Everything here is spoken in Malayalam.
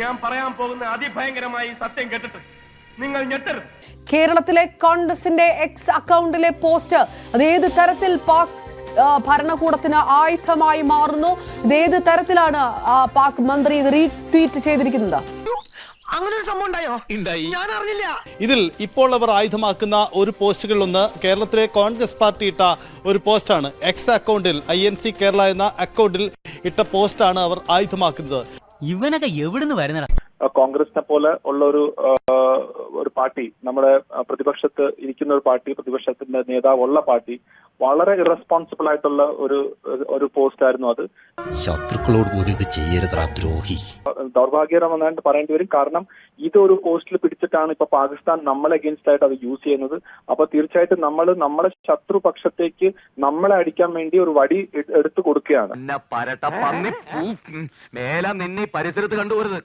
ഞാൻ പറയാൻ പോകുന്ന അതിഭയങ്കരമായി സത്യം കേട്ടിട്ട് നിങ്ങൾ ഞെട്ടരുത്. കേരളത്തിലെ കോൺഗ്രസിന്റെ എക്സ് അക്കൗണ്ടിലെ പോസ്റ്റ് അതേത് തരത്തിൽ പാക് ഭരണകൂടത്തിന് ആയുധമായി മാറുന്നു? ഇതേത് തരത്തിലാണ് പാക് മന്ത്രി ഇത് റീട്വീറ്റ് ചെയ്തിരിക്കുന്നത്? അങ്ങനെ ഒരു സംഭവം ഉണ്ടായോ? ഞാൻ അറിഞ്ഞില്ല. ഇതിൽ ഇപ്പോൾ അവർ ആയുധമാക്കുന്ന ഒരു പോസ്റ്റുകളിലൊന്ന് കേരളത്തിലെ കോൺഗ്രസ് പാർട്ടി ഇട്ട ഒരു പോസ്റ്റാണ്. എക്സ് അക്കൗണ്ടിൽ INC കേരള എന്ന അക്കൗണ്ടിൽ ഇട്ട പോസ്റ്റാണ് അവർ ആയുധമാക്കുന്നത്. ഇവനൊക്കെ എവിടുന്ന് വരുന്നടാ? കോൺഗ്രസിനെ പോലെ ഉള്ള ഒരു പാർട്ടി, നമ്മുടെ പ്രതിപക്ഷത്ത് ഇരിക്കുന്ന ഒരു പാർട്ടി, പ്രതിപക്ഷത്തിന്റെ നേതാവുള്ള പാർട്ടി, വളരെ ഇറസ്പോൺസിബിൾ ആയിട്ടുള്ള ഒരു പോസ്റ്റ് ആയിരുന്നു അത്. ശത്രുക്കളോട് പോലും ഇത് ചെയ്യരുതാ ദ്രോഹി. ദൗർഭാഗ്യകരമെന്നായിട്ട് പറയേണ്ടി വരും. കാരണം ഇതൊരു പോസ്റ്റിൽ പിടിച്ചിട്ടാണ് ഇപ്പൊ പാകിസ്ഥാൻ നമ്മളെ അഗേൻസ്റ്റ് ആയിട്ട് അത് യൂസ് ചെയ്യുന്നത്. അപ്പൊ തീർച്ചയായിട്ടും നമ്മളെ ശത്രുപക്ഷത്തേക്ക് നമ്മളെ അടിക്കാൻ വേണ്ടി ഒരു വടി എടുത്തു കൊടുക്കുകയാണ്. പരിസരത്ത് കണ്ടുപോരുത്.